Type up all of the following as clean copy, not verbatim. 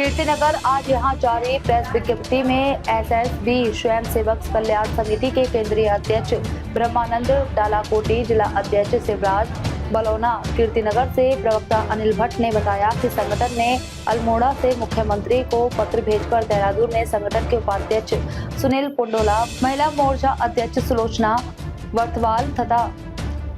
कीर्तिनगर आज यहां जारी प्रेस विज्ञप्ति में एसएसबी स्वयंसेवक कल्याण समिति के केंद्रीय अध्यक्ष ब्रह्मानंद डालाकोटी, जिला अध्यक्ष शिवराज बलौना, कीर्तिनगर से प्रवक्ता अनिल भट्ट ने बताया कि संगठन ने अल्मोड़ा से मुख्यमंत्री को पत्र भेजकर देहरादून में संगठन के उपाध्यक्ष सुनील पुंडोला, महिला मोर्चा अध्यक्ष सुलोचना वर्तवाल तथा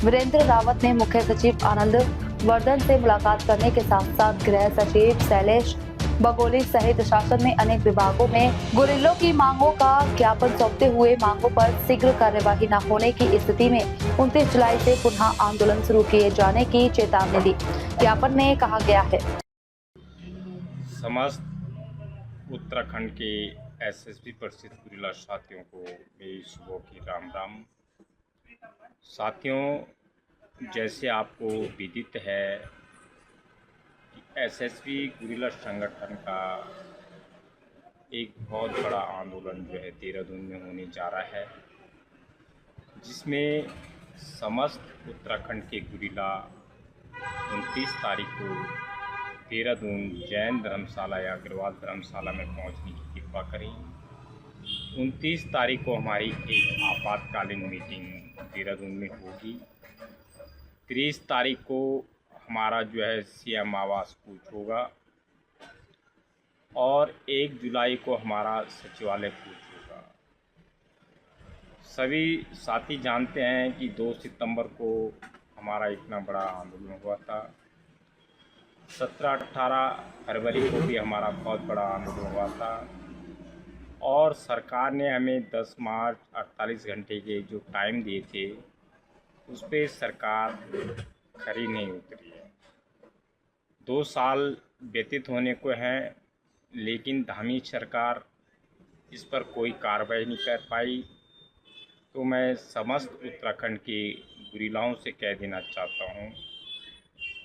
वीरेंद्र रावत ने मुख्य सचिव आनंद वर्धन से मुलाकात करने के साथ साथ गृह सचिव शैलेश बगोली सहित शासन में अनेक विभागों में गुरिल्लों की मांगों का ज्ञापन सौंपते हुए मांगों पर शीघ्र कार्यवाही न होने की स्थिति में 29 जुलाई से पुनः आंदोलन शुरू किए जाने की चेतावनी दी। ज्ञापन में कहा गया है, समस्त उत्तराखंड के एसएसबी प्रसिद्ध गुरिल्ला साथियों को मेरी सुबह की राम राम। साथियों, जैसे आपको विदित है कि एसएसबी गुरिल्ला संगठन का एक बहुत बड़ा आंदोलन जो है देहरादून में होने जा रहा है, जिसमें समस्त उत्तराखंड के गुरिल्ला 29 तारीख को देहरादून जैन धर्मशाला या अग्रवाल धर्मशाला में पहुंचने की कृपा करें। 29 तारीख को हमारी एक आपातकालीन मीटिंग देहरादून में होगी। 30 तारीख को हमारा जो है सीएम आवास कूच होगा और 1 जुलाई को हमारा सचिवालय कूच होगा। सभी साथी जानते हैं कि 2 सितंबर को हमारा इतना बड़ा आंदोलन हुआ था। 17-18 फरवरी को भी हमारा बहुत बड़ा आंदोलन हुआ था और सरकार ने हमें 10 मार्च 48 घंटे के जो टाइम दिए थे, उस पर सरकार खरी नहीं उतरी है। 2 साल व्यतीत होने को हैं, लेकिन धामी सरकार इस पर कोई कार्रवाई नहीं कर पाई। तो मैं समस्त उत्तराखंड के गुरिल्लाओं से कह देना चाहता हूँ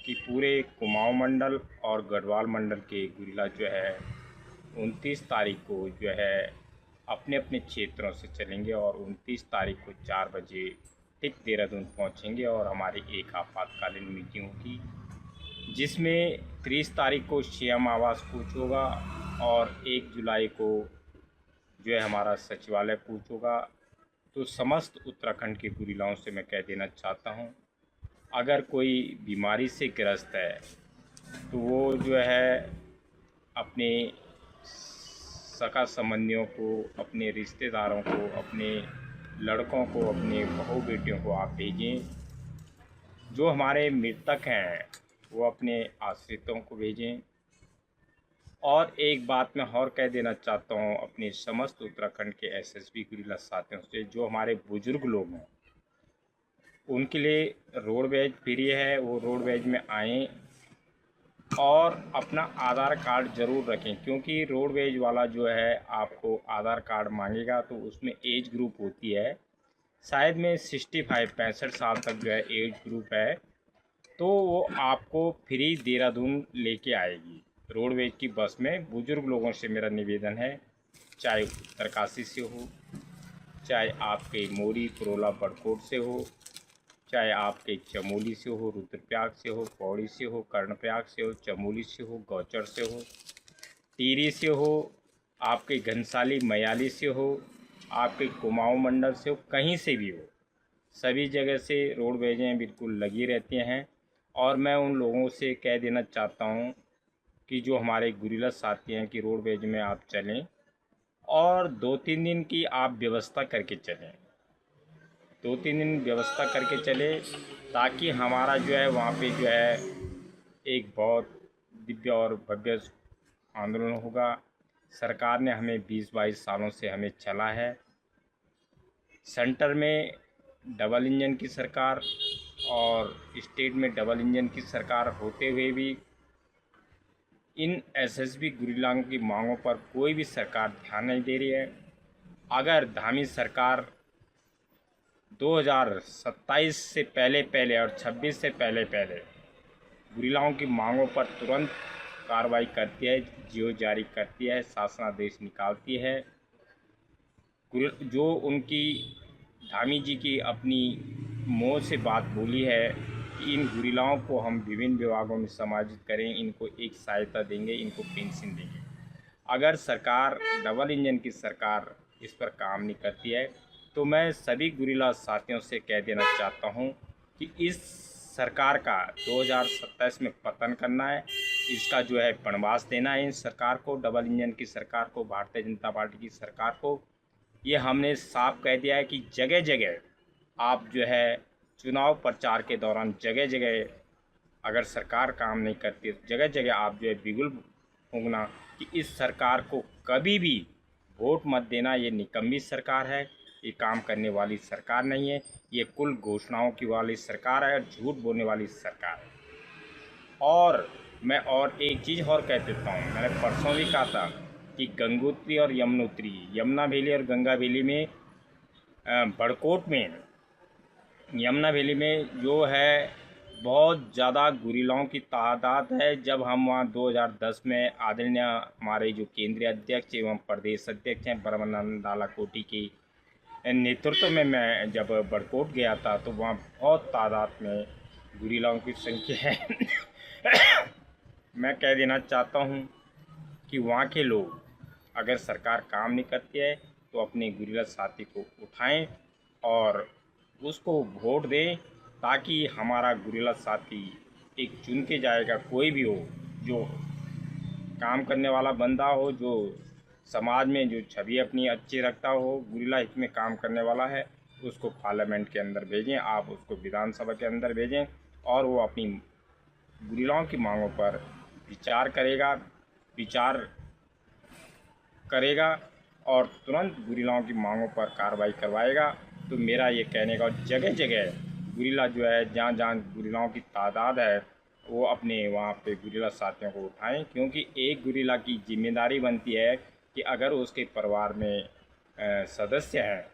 कि पूरे कुमाऊं मंडल और गढ़वाल मंडल के गुरिल्ला जो है 29 तारीख को जो है अपने अपने क्षेत्रों से चलेंगे और 29 तारीख को 4 बजे ठीक देहरादून पहुंचेंगे और हमारी एक आपातकालीन मीटिंग होगी, जिसमें 30 तारीख को सीएम आवास कूच होगा और 1 जुलाई को जो है हमारा सचिवालय कूच होगा। तो समस्त उत्तराखंड के गुरिल्लाओं से मैं कह देना चाहता हूं, अगर कोई बीमारी से ग्रस्त है तो वो जो है अपने सगा संबंधियों को, अपने रिश्तेदारों को, अपने लड़कों को, अपने बहू बेटियों को आप भेजें। जो हमारे मृतक हैं वो अपने आश्रितों को भेजें। और एक बात मैं और कह देना चाहता हूँ अपने समस्त उत्तराखंड के एसएसबी गुरिल्ला साथियों से, जो हमारे बुजुर्ग लोग हैं उनके लिए रोडवेज फ्री है, वो रोडवेज में आएँ और अपना आधार कार्ड ज़रूर रखें, क्योंकि रोडवेज वाला जो है आपको आधार कार्ड मांगेगा। तो उसमें एज ग्रुप होती है, शायद में 65 साल तक जो है एज ग्रुप है, तो वो आपको फ्री देहरादून लेके आएगी रोडवेज की बस में। बुज़ुर्ग लोगों से मेरा निवेदन है, चाहे उत्तरकाशी से हो, चाहे आपके मोरी पुरोला बड़कोट से हो, चाहे आपके चमोली से हो, रुद्रप्रयाग से हो, पौड़ी से हो, कर्णप्रयाग से हो, चमोली से हो, गौचर से हो, टिहरी से हो, आपके घनसाली मयाली से हो, आपके कुमाऊं मंडल से हो, कहीं से भी हो, सभी जगह से रोडवेजें बिल्कुल लगी रहती हैं। और मैं उन लोगों से कह देना चाहता हूं कि जो हमारे गुरिल्ला साथी हैं कि रोडवेज में आप चलें और 2-3 दिन की आप व्यवस्था करके चलें, 2-3 दिन व्यवस्था करके चले, ताकि हमारा जो है वहाँ पे जो है एक बहुत दिव्य और भव्य आंदोलन होगा। सरकार ने हमें 20-22 सालों से हमें चला है। सेंटर में डबल इंजन की सरकार और स्टेट में डबल इंजन की सरकार होते हुए भी इन एसएसबी गुरिल्लाओं की मांगों पर कोई भी सरकार ध्यान नहीं दे रही है। अगर धामी सरकार 2027 से पहले और 26 से पहले गुरिल्लाओं की मांगों पर तुरंत कार्रवाई करती है, जियो जारी करती है, शासनादेश निकालती है, जो उनकी धामी जी की अपनी मुँह से बात बोली है कि इन गुरिल्लाओं को हम विभिन्न विभागों में समायोजित करें, इनको एक सहायता देंगे, इनको पेंशन देंगे, अगर सरकार डबल इंजन की सरकार इस पर काम नहीं करती है तो मैं सभी गुरिल्ला साथियों से कह देना चाहता हूं कि इस सरकार का 2027 में पतन करना है। इसका जो है वनवास देना है इन सरकार को, डबल इंजन की सरकार को, भारतीय जनता पार्टी की सरकार को। ये हमने साफ कह दिया है कि जगह जगह आप जो है चुनाव प्रचार के दौरान जगह जगह अगर सरकार काम नहीं करती तो जगह जगह आप जो है बिगुल फूंकना कि इस सरकार को कभी भी वोट मत देना, ये निकम्मी सरकार है, ये काम करने वाली सरकार नहीं है, ये कुल घोषणाओं की वाली सरकार है और झूठ बोलने वाली सरकार है। और मैं और एक चीज़ और कह देता हूँ, मैंने परसों भी कहा था कि गंगोत्री और यमुनोत्री, यमुना वैली और गंगा वैली में बड़कोट में यमुना वैली में जो है बहुत ज़्यादा गुरिल्लाओं की तादाद है। जब हम वहाँ 2010 में आदरणीय हमारे जो केंद्रीय अध्यक्ष एवं प्रदेश अध्यक्ष हैं ब्रह्मानंद डालाकोटी के नेतृत्व में मैं जब बड़कोट गया था तो वहाँ बहुत तादाद में गुरिल्लाओं की संख्या है। मैं कह देना चाहता हूँ कि वहाँ के लोग अगर सरकार काम नहीं करती है तो अपने गुरिल्ला साथी को उठाएं और उसको वोट दें, ताकि हमारा गुरिल्ला साथी एक चुन के जाएगा, कोई भी हो जो काम करने वाला बंदा हो, जो समाज में जो छवि अपनी अच्छी रखता हो, गुरिल्ला हित में काम करने वाला है, उसको पार्लियामेंट के अंदर भेजें, आप उसको विधानसभा के अंदर भेजें और वो अपनी गुरिल्लाओं की मांगों पर विचार करेगा और तुरंत गुरिल्लाओं की मांगों पर कार्रवाई करवाएगा। तो मेरा ये कहने का, जगह जगह गुरिल्ला जो है जहाँ जहाँ गुरिल्लाओं की तादाद है वो अपने वहाँ पे गुरिल्ला साथियों को उठाएं, क्योंकि एक गुरिल्ला की जिम्मेदारी बनती है कि अगर उसके परिवार में सदस्य हैं,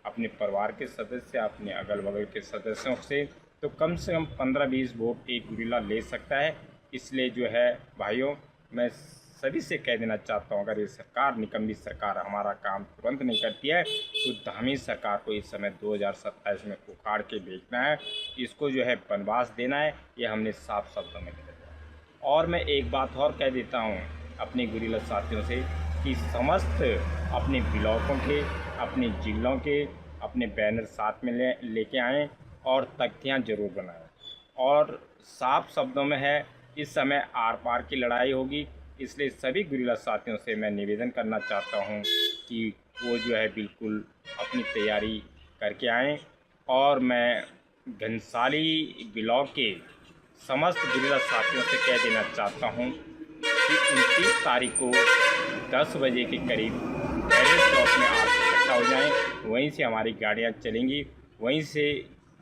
अपने परिवार के सदस्य, अपने अगल बगल के सदस्यों से तो कम 15-20 वोट एक गुरिल्ला ले सकता है। इसलिए जो है भाइयों, मैं सभी से कह देना चाहता हूँ, अगर ये सरकार, निकम्मी सरकार हमारा काम तुरंत नहीं करती है तो धामी सरकार को इस समय 2027 में उखाड़ के बेचना है, इसको जो है वनवास देना है, ये हमने साफ शब्दों में कह दिया। और मैं एक बात और कह देता हूँ अपने गुरिल्ला साथियों से कि समस्त अपने ब्लॉकों के, अपने जिलों के अपने बैनर साथ में लेके आएँ और तख्तियाँ ज़रूर बनाएं। और साफ शब्दों में है, इस समय आर पार की लड़ाई होगी, इसलिए सभी गुरिल्ला साथियों से मैं निवेदन करना चाहता हूं कि वो जो है बिल्कुल अपनी तैयारी करके आएँ। और मैं घनसाली ब्लॉक के समस्त गुरिल्ला साथियों से कह देना चाहता हूं कि 29 तारीख को 10 बजे के करीब बैरियल चौक में आप इकट्ठा हो जाएँ, वहीं से हमारी गाड़ियाँ चलेंगी, वहीं से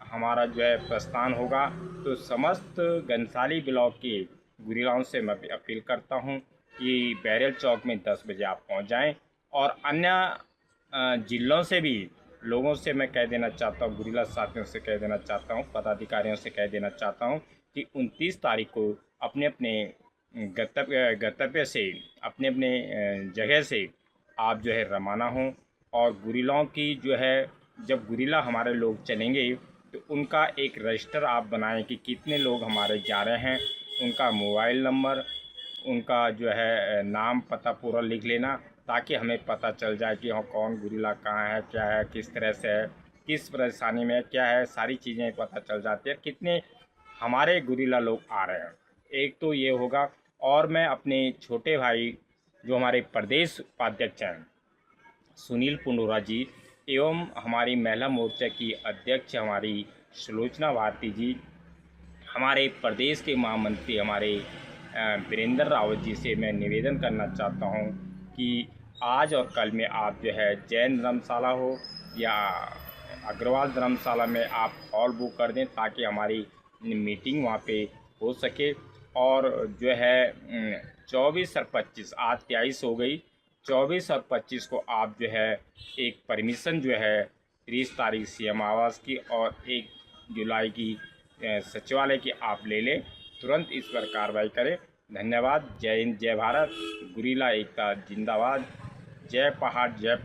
हमारा जो है प्रस्थान होगा। तो समस्त घनसाली ब्लॉक के गुरिल्लाओं से मैं अपील करता हूं कि बैरियल चौक में 10 बजे आप पहुंच जाएं। और अन्य जिलों से भी लोगों से मैं कह देना चाहता हूं, गुरिल्ला साथियों से कह देना चाहता हूं, पदाधिकारियों से कह देना चाहता हूं कि 29 तारीख को अपने अपने गंतव्य से, अपने अपने जगह से आप जो है रवाना हों। और गुरिल्लाओं की जो है, जब गुरिल्ला हमारे लोग चलेंगे तो उनका एक रजिस्टर आप बनाएं कि कितने लोग हमारे जा रहे हैं, उनका मोबाइल नंबर, उनका जो है नाम पता पूरा लिख लेना, ताकि हमें पता चल जाए कि हाँ कौन गुरिल्ला कहाँ है, क्या है, किस तरह से है, किस परेशानी में क्या है, सारी चीज़ें पता चल जाती है कितने हमारे गुरिल्ला लोग आ रहे हैं। एक तो ये होगा। और मैं अपने छोटे भाई जो हमारे प्रदेश उपाध्यक्ष हैं सुनील पुंडोरा जी एवं हमारी महिला मोर्चा की अध्यक्ष हमारी सुलोचना भारती जी, हमारे प्रदेश के महामंत्री हमारे वीरेंद्र रावत जी से मैं निवेदन करना चाहता हूं कि आज और कल में आप जो है जैन धर्मशाला हो या अग्रवाल धर्मशाला में आप हॉल बुक कर दें, ताकि हमारी मीटिंग वहां पे हो सके। और जो है 24 और 25, आज 23 हो गई, 24 और 25 को आप जो है एक परमिशन जो है 30 तारीख सीएम आवास की और 1 जुलाई की सचिवालय की आप ले लें, तुरंत इस पर कार्रवाई करें। धन्यवाद। जय हिंद, जय भारत, गुरिल्ला एकता जिंदाबाद, जय पहाड़, जय